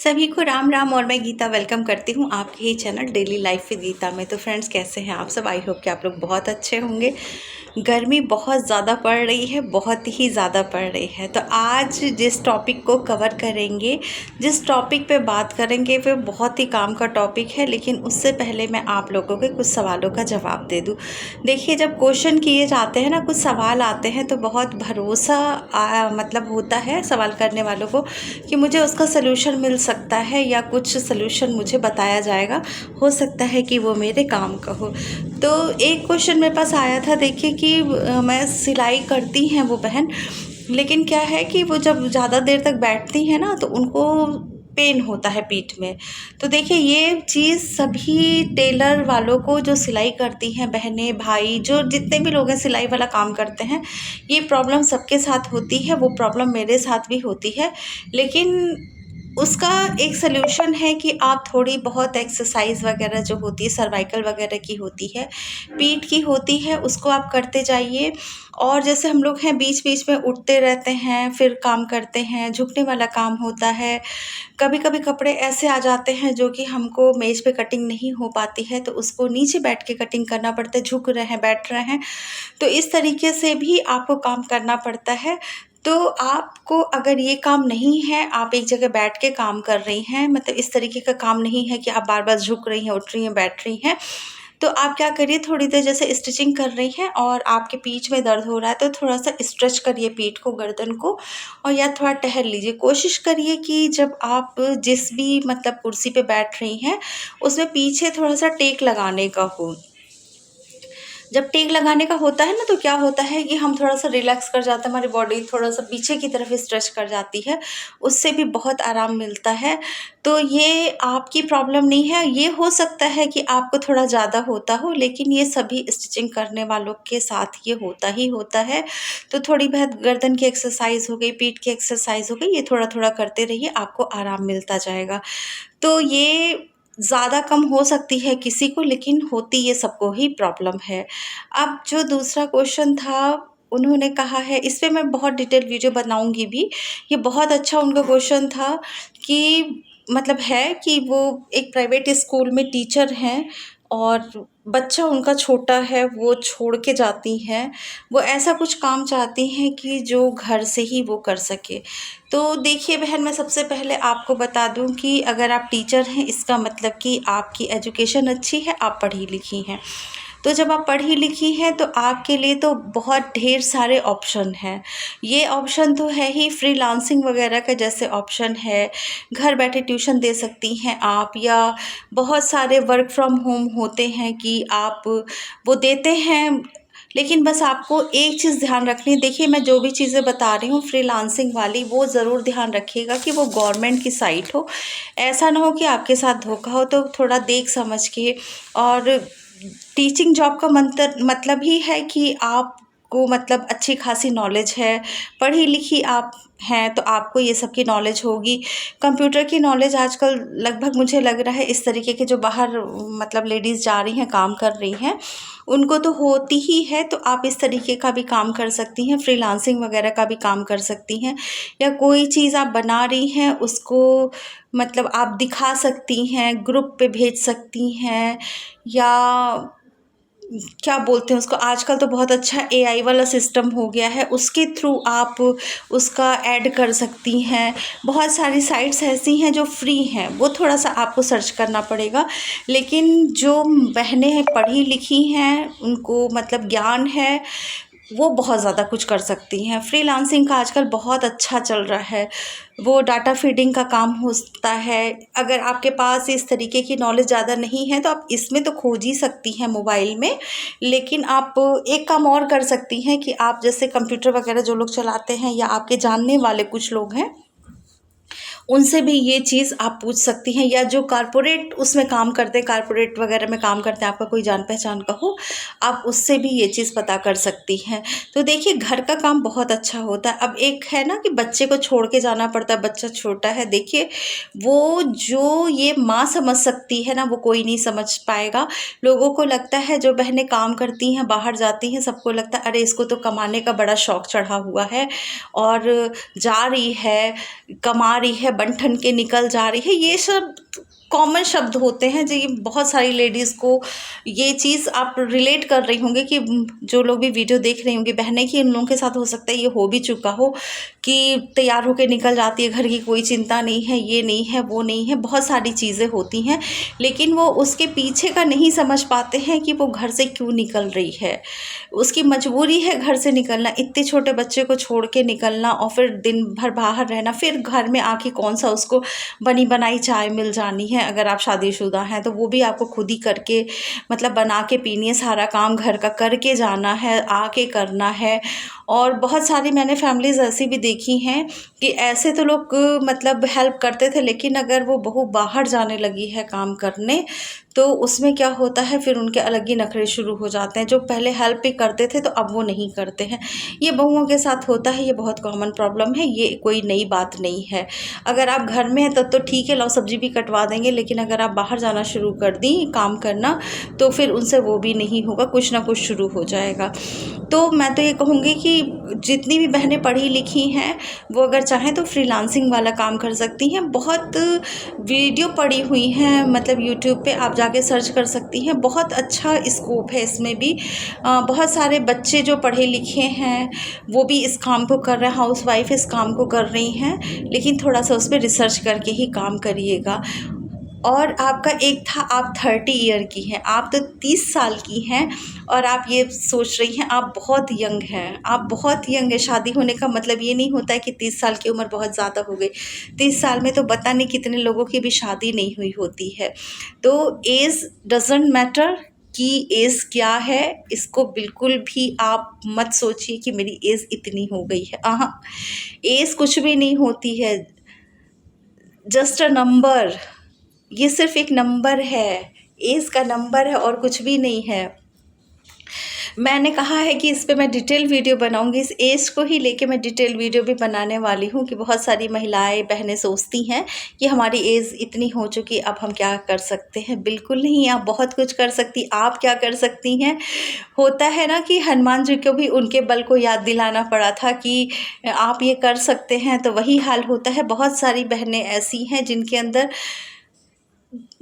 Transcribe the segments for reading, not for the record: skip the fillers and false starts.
सभी को राम राम। और मैं गीता वेलकम करती हूँ आपके ही channel daily life with Geeta में। तो फ्रेंड्स, कैसे हैं आप सब? आई होप कि आप लोग बहुत अच्छे होंगे। गर्मी बहुत ज़्यादा पड़ रही है, बहुत ही ज़्यादा पड़ रही है। तो आज जिस टॉपिक को कवर करेंगे, जिस टॉपिक पे बात करेंगे, वो बहुत ही काम का टॉपिक है। लेकिन उससे पहले मैं आप लोगों के कुछ सवालों का जवाब दे दूँ। देखिए, जब क्वेश्चन किए जाते हैं ना, कुछ सवाल आते हैं तो बहुत भरोसा मतलब होता है सवाल करने वालों को कि मुझे उसका सलूशन मिल सकता है या कुछ सलूशन मुझे बताया जाएगा, हो सकता है कि वो मेरे काम का हो। तो एक क्वेश्चन मेरे पास आया था, देखिए कि मैं सिलाई करती हैं वो बहन, लेकिन क्या है कि वो जब ज़्यादा देर तक बैठती हैं ना तो उनको पेन होता है पीठ में। तो देखिए, ये चीज़ सभी टेलर वालों को, जो सिलाई करती हैं बहनें भाई, जो जितने भी लोग हैं सिलाई वाला काम करते हैं, ये प्रॉब्लम सबके साथ होती है। वो प्रॉब्लम मेरे साथ भी होती है। लेकिन उसका एक सल्यूशन है कि आप थोड़ी बहुत एक्सरसाइज वगैरह जो होती है, सर्वाइकल वगैरह की होती है, पीठ की होती है, उसको आप करते जाइए। और जैसे हम लोग हैं, बीच बीच में उठते रहते हैं, फिर काम करते हैं, झुकने वाला काम होता है। कभी कभी कपड़े ऐसे आ जाते हैं जो कि हमको मेज पे कटिंग नहीं हो पाती है, तो उसको नीचे बैठ के कटिंग करना पड़ता है। झुक रहे हैं, बैठ रहे हैं, तो इस तरीके से भी आपको काम करना पड़ता है। तो आपको अगर ये काम नहीं है, आप एक जगह बैठ के काम कर रही हैं, मतलब इस तरीके का काम नहीं है कि आप बार बार झुक रही हैं, उठ रही हैं, बैठ रही हैं, तो आप क्या करिए, थोड़ी देर जैसे स्टिचिंग कर रही हैं और आपके पीठ में दर्द हो रहा है, तो थोड़ा सा स्ट्रेच करिए पीठ को, गर्दन को, और या थोड़ा टहल लीजिए। कोशिश करिए कि जब आप जिस भी मतलब कुर्सी पे बैठ रही हैं, उसमें पीछे थोड़ा सा टेक लगाने का हो। जब टेक लगाने का होता है ना, तो क्या होता है कि हम थोड़ा सा रिलैक्स कर जाते हैं, हमारी बॉडी थोड़ा सा पीछे की तरफ स्ट्रेच कर जाती है, उससे भी बहुत आराम मिलता है। तो ये आपकी प्रॉब्लम नहीं है। ये हो सकता है कि आपको थोड़ा ज़्यादा होता हो, लेकिन ये सभी स्टिचिंग करने वालों के साथ ये होता ही होता है। तो थोड़ी बहुत गर्दन की एक्सरसाइज हो गई, पीठ की एक्सरसाइज हो गई, ये थोड़ा थोड़ा करते रहिए, आपको आराम मिलता जाएगा। तो ये ज़्यादा कम हो सकती है किसी को, लेकिन होती ये सबको ही प्रॉब्लम है। अब जो दूसरा क्वेश्चन था, उन्होंने कहा है, इस पे मैं बहुत डिटेल वीडियो बनाऊँगी भी। ये बहुत अच्छा उनका क्वेश्चन था कि मतलब है कि वो एक प्राइवेट स्कूल में टीचर हैं और बच्चा उनका छोटा है, वो छोड़ के जाती हैं। वो ऐसा कुछ काम चाहती हैं कि जो घर से ही वो कर सके। तो देखिए बहन, मैं सबसे पहले आपको बता दूं कि अगर आप टीचर हैं, इसका मतलब कि आपकी एजुकेशन अच्छी है, आप पढ़ी लिखी हैं। तो जब आप पढ़ी लिखी हैं तो आपके लिए तो बहुत ढेर सारे ऑप्शन हैं। ये ऑप्शन तो है ही, फ्रीलांसिंग वगैरह का जैसे ऑप्शन है, घर बैठे ट्यूशन दे सकती हैं आप, या बहुत सारे वर्क फ्रॉम होम होते हैं कि आप वो देते हैं। लेकिन बस आपको एक चीज़ ध्यान रखनी है। देखिए, मैं जो भी चीज़ें बता रही हूँ फ्रीलांसिंग वाली, वो ज़रूर ध्यान रखिएगा कि वो गवर्नमेंट की साइट हो। ऐसा ना हो कि आपके साथ धोखा हो। तो थोड़ा देख समझ के। और टीचिंग जॉब का मतलब ही है कि आपको मतलब अच्छी खासी नॉलेज है, पढ़ी लिखी आप हैं, तो आपको ये सब की नॉलेज होगी। कंप्यूटर की नॉलेज आजकल लगभग मुझे लग रहा है इस तरीके के जो बाहर मतलब लेडीज़ जा रही हैं, काम कर रही हैं, उनको तो होती ही है। तो आप इस तरीके का भी काम कर सकती हैं, फ्रीलांसिंग वगैरह का भी काम कर सकती हैं। या कोई चीज़ आप बना रही हैं, उसको मतलब आप दिखा सकती हैं, ग्रुप पे भेज सकती हैं, या क्या बोलते हैं उसको, आजकल तो बहुत अच्छा एआई वाला सिस्टम हो गया है, उसके थ्रू आप उसका ऐड कर सकती हैं। बहुत सारी साइट्स ऐसी हैं जो फ्री हैं, वो थोड़ा सा आपको सर्च करना पड़ेगा। लेकिन जो बहनें हैं, पढ़ी लिखी हैं, उनको मतलब ज्ञान है, वो बहुत ज़्यादा कुछ कर सकती हैं। फ्रीलांसिंग का आजकल बहुत अच्छा चल रहा है। वो डाटा फीडिंग का काम होता है। अगर आपके पास इस तरीके की नॉलेज ज़्यादा नहीं है, तो आप इसमें तो खोज ही सकती हैं मोबाइल में। लेकिन आप एक काम और कर सकती हैं कि आप जैसे कंप्यूटर वगैरह जो लोग चलाते हैं, या आपके जानने वाले कुछ लोग हैं, उनसे भी ये चीज़ आप पूछ सकती हैं। या जो कारपोरेट उसमें काम करते हैं, कारपोरेट वगैरह में काम करते हैं, आपका कोई जान पहचान का हो, आप उससे भी ये चीज़ पता कर सकती हैं। तो देखिए, घर का काम बहुत अच्छा होता है। अब एक है ना कि बच्चे को छोड़ के जाना पड़ता है, बच्चा छोटा है। देखिए, वो जो ये माँ समझ सकती है ना, वो कोई नहीं समझ पाएगा। लोगों को लगता है, जो बहनें काम करती हैं, बाहर जाती हैं, सबको लगता है अरे इसको तो कमाने का बड़ा शौक चढ़ा हुआ है और जा रही है, कमा रही है, बन ठन के निकल जा रही है, ये सब कॉमन शब्द होते हैं जो ये बहुत सारी लेडीज़ को ये चीज़ आप रिलेट कर रही होंगी कि जो लोग भी वीडियो देख रही होंगी बहनें, कि उन लोगों के साथ हो सकता है ये हो भी चुका हो कि तैयार होकर निकल जाती है, घर की कोई चिंता नहीं है, ये नहीं है, वो नहीं है, बहुत सारी चीज़ें होती हैं, लेकिन वो उसके पीछे का नहीं समझ पाते हैं कि वो घर से क्यों निकल रही है। उसकी मजबूरी है घर से निकलना, इतने छोटे बच्चे को छोड़ के निकलना और फिर दिन भर बाहर रहना, फिर घर में आके कौन सा उसको बनी बनाई चाय मिल जानी है। अगर आप शादीशुदा हैं तो वो भी आपको खुद ही करके मतलब बना के पीनी है, सारा काम घर का करके जाना है, आके करना है। और बहुत सारी मैंने फैमिलीज़ ऐसी भी देखी हैं कि ऐसे तो लोग मतलब हेल्प करते थे, लेकिन अगर वो बहू बाहर जाने लगी है काम करने तो उसमें क्या होता है, फिर उनके अलग ही नखरे शुरू हो जाते हैं। जो पहले हेल्प भी करते थे तो अब वो नहीं करते हैं। ये बहुओं के साथ होता है, ये बहुत कॉमन प्रॉब्लम है, ये कोई नई बात नहीं है। अगर आप घर में हैं तब तो ठीक है, लाओ सब्जी भी कटवा देंगे, लेकिन अगर आप बाहर जाना शुरू कर दी काम करना तो फिर उनसे वो भी नहीं होगा, कुछ ना कुछ शुरू हो जाएगा। तो मैं तो ये कहूँगी कि जितनी भी बहनें पढ़ी लिखी हैं वो अगर चाहें तो फ्रीलांसिंग वाला काम कर सकती हैं। बहुत वीडियो पड़ी हुई हैं, मतलब यूट्यूब पे आप जाके सर्च कर सकती हैं, बहुत अच्छा स्कोप है इसमें भी। बहुत सारे बच्चे जो पढ़े लिखे हैं वो भी इस काम को कर रहे हैं, हाउसवाइफ इस काम को कर रही हैं, लेकिन थोड़ा सा उस पर रिसर्च करके ही काम करिएगा। और आपका एक था आप 30 ईयर की हैं, आप तो 30 साल की हैं और आप ये सोच रही हैं, आप बहुत यंग हैं, आप बहुत यंग है। शादी होने का मतलब ये नहीं होता है कि 30 साल की उम्र बहुत ज़्यादा हो गई। 30 साल में तो पता नहीं कितने लोगों की भी शादी नहीं हुई होती है। तो एज डजंट मैटर कि एज क्या है, इसको बिल्कुल भी आप मत सोचिए कि मेरी एज इतनी हो गई है। हाँ, एज कुछ भी नहीं होती है, जस्ट अ नंबर। ये सिर्फ एक नंबर है, एज का नंबर है और कुछ भी नहीं है। मैंने कहा है कि इस पे मैं डिटेल वीडियो बनाऊंगी, इस एज को ही लेके मैं डिटेल वीडियो भी बनाने वाली हूँ कि बहुत सारी महिलाएं बहनें सोचती हैं कि हमारी एज इतनी हो चुकी, अब हम क्या कर सकते हैं। बिल्कुल नहीं, आप बहुत कुछ कर सकती। आप क्या कर सकती हैं, होता है ना कि हनुमान जी को भी उनके बल को याद दिलाना पड़ा था कि आप ये कर सकते हैं, तो वही हाल होता है। बहुत सारी बहनें ऐसी हैं जिनके अंदर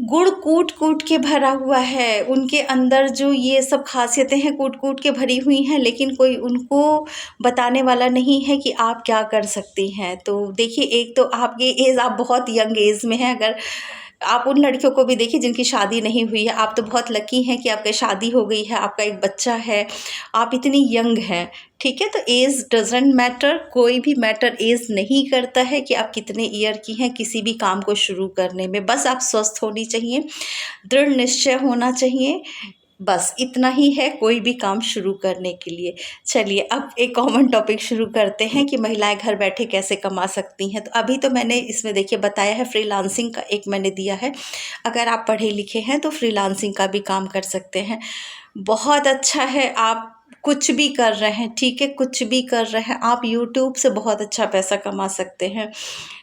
गुड़ कूट कूट के भरा हुआ है, उनके अंदर जो ये सब खासियतें हैं कूट कूट के भरी हुई हैं, लेकिन कोई उनको बताने वाला नहीं है कि आप क्या कर सकती हैं। तो देखिए, एक तो आपकी एज, आप बहुत यंग एज में हैं। अगर आप उन लड़कियों को भी देखिए जिनकी शादी नहीं हुई है, आप तो बहुत लकी हैं कि आपकी शादी हो गई है, आपका एक बच्चा है, आप इतनी यंग हैं। ठीक है, तो एज डजेंट मैटर, कोई भी मैटर एज नहीं करता है कि आप कितने ईयर की हैं किसी भी काम को शुरू करने में। बस आप स्वस्थ होनी चाहिए, दृढ़ निश्चय होना चाहिए, बस इतना ही है कोई भी काम शुरू करने के लिए। चलिए अब एक कॉमन टॉपिक शुरू करते हैं कि महिलाएं घर बैठे कैसे कमा सकती हैं। तो अभी तो मैंने इसमें देखिए बताया है, फ्रीलांसिंग का एक मैंने दिया है। अगर आप पढ़े लिखे हैं तो फ्रीलांसिंग का भी काम कर सकते हैं, बहुत अच्छा है। आप कुछ भी कर रहे हैं, ठीक है, कुछ भी कर रहे हैं, आप यूट्यूब से बहुत अच्छा पैसा कमा सकते हैं।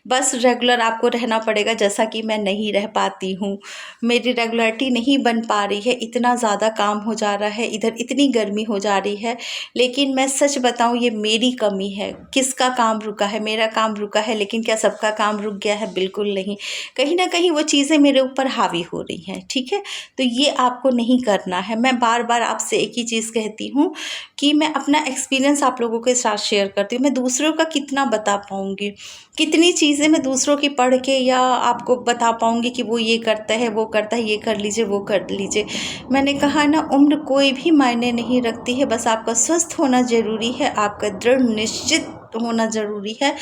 बस रेगुलर आपको रहना पड़ेगा, जैसा कि मैं नहीं रह पाती हूँ, मेरी रेगुलरिटी नहीं बन पा रही है, इतना ज़्यादा काम हो जा रहा है, इधर इतनी गर्मी हो जा रही है। लेकिन मैं सच बताऊँ, ये मेरी कमी है। किसका काम रुका है? मेरा काम रुका है, लेकिन क्या सबका काम रुक गया है? बिल्कुल नहीं। कहीं ना कहीं वो चीज़ें मेरे ऊपर हावी हो रही हैं, ठीक है। तो ये आपको नहीं करना है। मैं बार बार आपसे एक ही चीज़ कहती हूँ कि मैं अपना एक्सपीरियंस आप लोगों के साथ शेयर करती हूँ। मैं दूसरों का कितना बता पाऊँगी, कितनी चीज़ें मैं दूसरों की पढ़ के या आपको बता पाऊँगी कि वो ये करता है, वो करता है, ये कर लीजिए, वो कर लीजिए। मैंने कहा ना, उम्र कोई भी मायने नहीं रखती है, बस आपका स्वस्थ होना ज़रूरी है, आपका दृढ़ निश्चित होना ज़रूरी है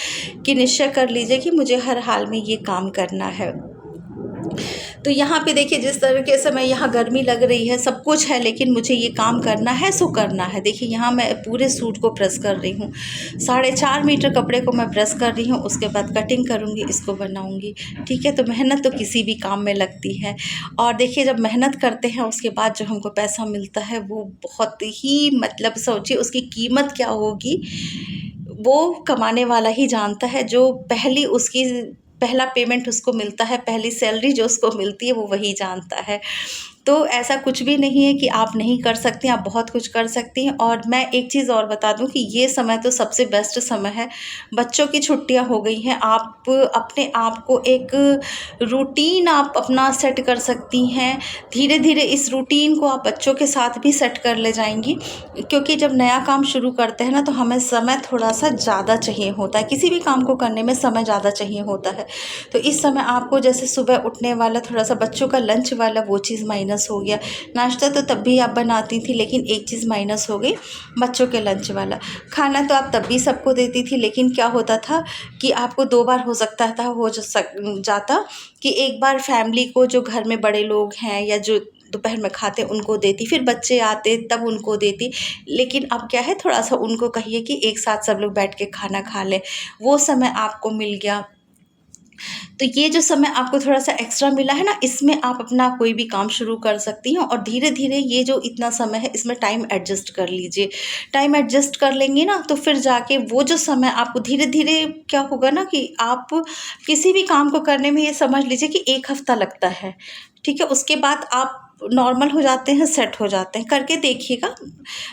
कि निश्चय कर लीजिए कि मुझे हर हाल में ये काम करना है। तो यहाँ पे देखिए, जिस तरीके से मैं यहाँ गर्मी लग रही है, सब कुछ है, लेकिन मुझे ये काम करना है सो करना है। देखिए यहाँ मैं पूरे सूट को प्रेस कर रही हूँ, 4.5 मीटर कपड़े को मैं प्रेस कर रही हूँ, उसके बाद कटिंग करूँगी, इसको बनाऊँगी। ठीक है, तो मेहनत तो किसी भी काम में लगती है। और देखिए, जब मेहनत करते हैं उसके बाद जो हमको पैसा मिलता है वो बहुत ही, मतलब सोचिए उसकी कीमत क्या होगी, वो कमाने वाला ही जानता है। जो पहला पेमेंट उसको मिलता है, पहली सैलरी जो उसको मिलती है, वो वही जानता है। तो ऐसा कुछ भी नहीं है कि आप नहीं कर सकती, आप बहुत कुछ कर सकती हैं। और मैं एक चीज़ और बता दूं कि ये समय तो सबसे बेस्ट समय है। बच्चों की छुट्टियां हो गई हैं, आप अपने आप को एक रूटीन आप अपना सेट कर सकती हैं। धीरे धीरे इस रूटीन को आप बच्चों के साथ भी सेट कर ले जाएंगी, क्योंकि जब नया काम शुरू करते हैं ना, तो हमें समय थोड़ा सा ज़्यादा चाहिए होता है। किसी भी काम को करने में समय ज़्यादा चाहिए होता है। तो इस समय आपको जैसे सुबह उठने वाला थोड़ा सा बच्चों का लंच वाला वो चीज़ माइनस हो गया। नाश्ता तो तब भी आप बनाती थी, लेकिन एक चीज़ माइनस हो गई, बच्चों के लंच वाला। खाना तो आप तब भी सबको देती थी, लेकिन क्या होता था कि आपको 2 बार हो सकता था, जाता कि एक बार फैमिली को, जो घर में बड़े लोग हैं या जो दोपहर में खाते उनको देती, फिर बच्चे आते तब उनको देती। लेकिन अब क्या है, थोड़ा सा उनको कहिए कि एक साथ सब लोग बैठ के खाना खा लें, वो समय आपको मिल गया। तो ये जो समय आपको थोड़ा सा एक्स्ट्रा मिला है ना, इसमें आप अपना कोई भी काम शुरू कर सकती हैं। और धीरे धीरे ये जो इतना समय है, इसमें टाइम एडजस्ट कर लीजिए। टाइम एडजस्ट कर लेंगे ना, तो फिर जाके वो जो समय आपको धीरे धीरे क्या होगा ना, कि आप किसी भी काम को करने में, ये समझ लीजिए कि 1 हफ्ता लगता है, ठीक है। उसके बाद आप नॉर्मल हो जाते हैं, सेट हो जाते हैं। करके देखिएगा,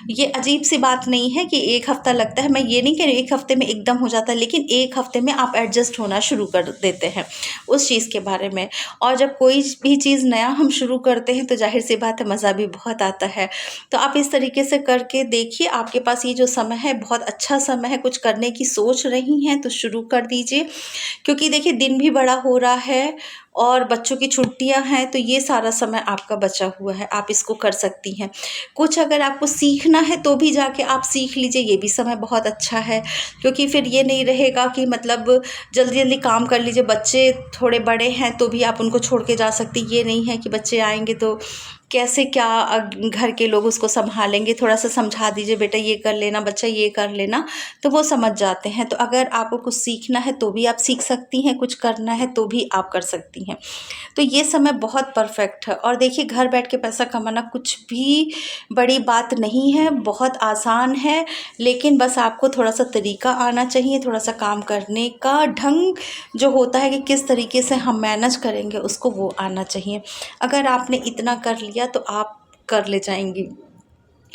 ये अजीब सी बात नहीं है कि 1 हफ्ता लगता है। मैं ये नहीं कह रही 1 हफ्ते में एकदम हो जाता है, लेकिन 1 हफ्ते में आप एडजस्ट होना शुरू कर देते हैं उस चीज़ के बारे में। और जब कोई भी चीज़ नया हम शुरू करते हैं, तो ज़ाहिर सी बात है, मज़ा भी बहुत आता है। तो आप इस तरीके से करके देखिए। आपके पास ये जो समय है, बहुत अच्छा समय है। कुछ करने की सोच रही हैं तो शुरू कर दीजिए, क्योंकि देखिए दिन भी बड़ा हो रहा है और बच्चों की छुट्टियां हैं, तो ये सारा समय आपका बचा हुआ है, आप इसको कर सकती हैं। कुछ अगर आपको सीखना है तो भी जाके आप सीख लीजिए, ये भी समय बहुत अच्छा है। क्योंकि फिर ये नहीं रहेगा कि मतलब जल्दी जल्दी काम कर लीजिए। बच्चे थोड़े बड़े हैं तो भी आप उनको छोड़ के जा सकती, ये नहीं है कि बच्चे आएंगे तो कैसे क्या घर के लोग उसको संभालेंगे। थोड़ा सा समझा दीजिए, बेटा ये कर लेना, बच्चा ये कर लेना, तो वो समझ जाते हैं। तो अगर आपको कुछ सीखना है तो भी आप सीख सकती हैं, कुछ करना है तो भी आप कर सकती हैं। तो ये समय बहुत परफेक्ट है। और देखिए, घर बैठ के पैसा कमाना कुछ भी बड़ी बात नहीं है, बहुत आसान है। लेकिन बस आपको थोड़ा सा तरीका आना चाहिए, थोड़ा सा काम करने का ढंग जो होता है कि किस तरीके से हम मैनेज करेंगे उसको, वो आना चाहिए। अगर आपने इतना कर लिया तो आप कर ले जाएंगी।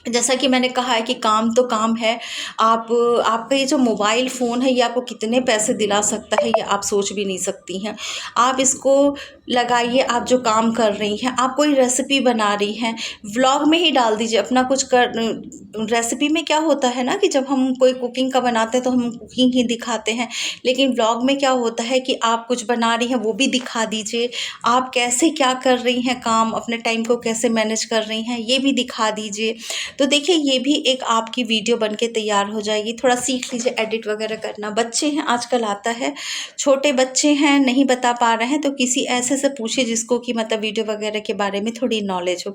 जैसा कि मैंने कहा है कि काम तो काम है। आप आपका ये जो मोबाइल फ़ोन है, ये आपको कितने पैसे दिला सकता है, ये आप सोच भी नहीं सकती हैं। आप इसको लगाइए, आप जो काम कर रही हैं, आप कोई रेसिपी बना रही हैं, व्लॉग में ही डाल दीजिए अपना कुछ कर। रेसिपी में क्या होता है ना, कि जब हम कोई कुकिंग का बनाते हैं तो हम कुकिंग ही दिखाते हैं, लेकिन व्लॉग में क्या होता है कि आप कुछ बना रही हैं वो भी दिखा दीजिए। आप कैसे क्या कर रही हैं काम, अपने टाइम को कैसे मैनेज कर रही हैं, ये भी दिखा दीजिए। तो देखिए, ये भी एक आपकी वीडियो बनके तैयार हो जाएगी। थोड़ा सीख लीजिए एडिट वगैरह करना। बच्चे हैं, आजकल आता है, छोटे बच्चे हैं, नहीं बता पा रहे हैं, तो किसी ऐसे से पूछिए जिसको कि मतलब वीडियो वगैरह के बारे में थोड़ी नॉलेज हो।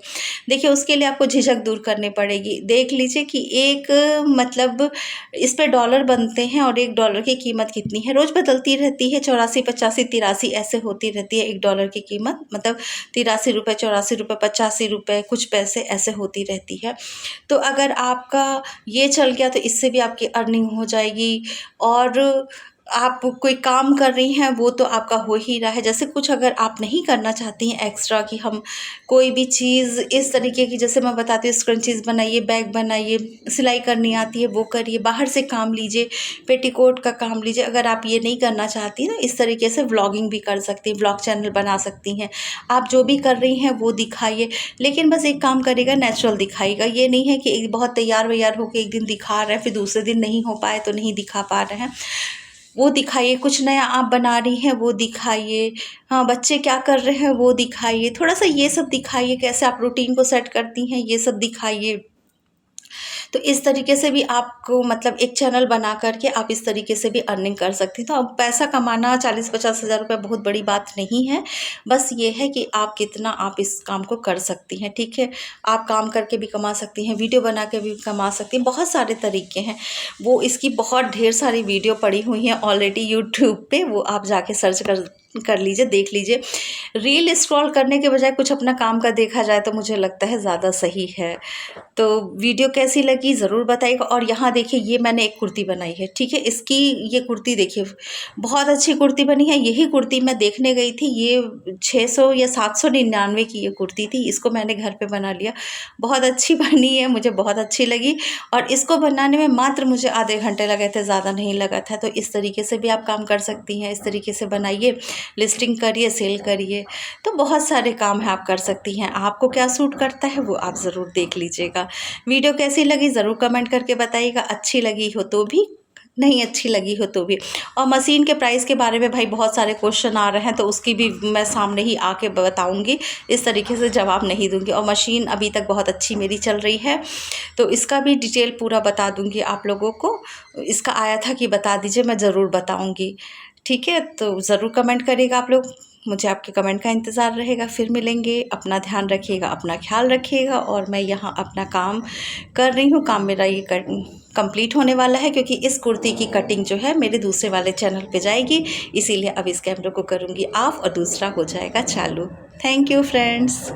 देखिए, उसके लिए आपको झिझक दूर करनी पड़ेगी। देख लीजिए कि एक मतलब इस पे डॉलर बनते हैं, और $1 की कीमत कितनी है, रोज़ बदलती रहती है। 84, 85, 83 ऐसे होती रहती है $1 की कीमत, मतलब 83 रुपये, 84 रुपये, 85 रुपये, कुछ पैसे ऐसे होती रहती है। तो अगर आपका ये चल गया तो इससे भी आपकी अर्निंग हो जाएगी। और आप कोई काम कर रही हैं वो तो आपका हो ही रहा है। जैसे कुछ अगर आप नहीं करना चाहती हैं एक्स्ट्रा, कि हम कोई भी चीज़ इस तरीके की, जैसे मैं बताती हूँ, स्क्रंचीज़ बनाइए, बैग बनाइए, सिलाई करनी आती है वो करिए, बाहर से काम लीजिए, पेटीकोट का काम लीजिए। अगर आप ये नहीं करना चाहती ना, इस तरीके से व्लॉगिंग भी कर सकती हैं, व्लॉग चैनल बना सकती हैं। आप जो भी कर रही हैं वो दिखाइए, लेकिन बस एक काम करेगा, नेचुरल दिखाइएगा। ये नहीं है कि एक बहुत तैयार वैयार होकर एक दिन दिखा रहे हैं, फिर दूसरे दिन नहीं हो पाए तो नहीं दिखा पा रहे हैं, वो दिखाइए। कुछ नया आप बना रही हैं वो दिखाइए। हाँ, बच्चे क्या कर रहे हैं वो दिखाइए। थोड़ा सा ये सब दिखाइए, कैसे आप रूटीन को सेट करती हैं, ये सब दिखाइए। तो इस तरीके से भी आपको मतलब एक चैनल बना करके आप इस तरीके से भी अर्निंग कर सकती हैं। तो अब पैसा कमाना 40-50 हज़ार रुपये बहुत बड़ी बात नहीं है। बस ये है कि आप कितना आप इस काम को कर सकती हैं, ठीक है। आप काम करके भी कमा सकती हैं, वीडियो बना के भी कमा सकती हैं, बहुत सारे तरीके हैं। वो इसकी बहुत ढेर सारी वीडियो पड़ी हुई हैं ऑलरेडी यूट्यूब पे, वो आप जाके सर्च कर कर लीजिए, देख लीजिए। रील स्क्रॉल करने के बजाय कुछ अपना काम का देखा जाए तो मुझे लगता है ज़्यादा सही है। तो वीडियो कैसी लगी ज़रूर बताइएगा। और यहाँ देखिए, ये मैंने एक कुर्ती बनाई है, ठीक है। इसकी ये कुर्ती देखिए, बहुत अच्छी कुर्ती बनी है। यही कुर्ती मैं देखने गई थी, ये 600 या 799 की ये कुर्ती थी। इसको मैंने घर पे बना लिया, बहुत अच्छी बनी है, मुझे बहुत अच्छी लगी। और इसको बनाने में मात्र मुझे आधे घंटे लगे थे, ज़्यादा नहीं लगा था। तो इस तरीके से भी आप काम कर सकती हैं, इस तरीके से बनाइए, लिस्टिंग करिए, सेल करिए, तो बहुत सारे काम है आप कर सकती हैं। आपको क्या सूट करता है वो आप ज़रूर देख लीजिएगा। वीडियो कैसी लगी ज़रूर कमेंट करके बताइएगा। अच्छी लगी हो तो भी, नहीं अच्छी लगी हो तो भी। और मशीन के प्राइस के बारे में भाई बहुत सारे क्वेश्चन आ रहे हैं, तो उसकी भी मैं सामने ही आके बताऊंगी, इस तरीके से जवाब नहीं दूंगी। और मशीन अभी तक बहुत अच्छी मेरी चल रही है, तो इसका भी डिटेल पूरा बता दूंगी आप लोगों को। इसका आया था कि बता दीजिए, मैं ज़रूर बताऊंगी, ठीक है। तो ज़रूर कमेंट करिएगा आप लोग, मुझे आपके कमेंट का इंतज़ार रहेगा। फिर मिलेंगे, अपना ध्यान रखिएगा, अपना ख्याल रखिएगा। और मैं यहाँ अपना काम कर रही हूँ, काम मेरा ये कंप्लीट होने वाला है, क्योंकि इस कुर्ती की कटिंग जो है मेरे दूसरे वाले चैनल पे जाएगी, इसीलिए अब इस कैमरे को करूँगी ऑफ और दूसरा हो जाएगा चालू। Thank you friends.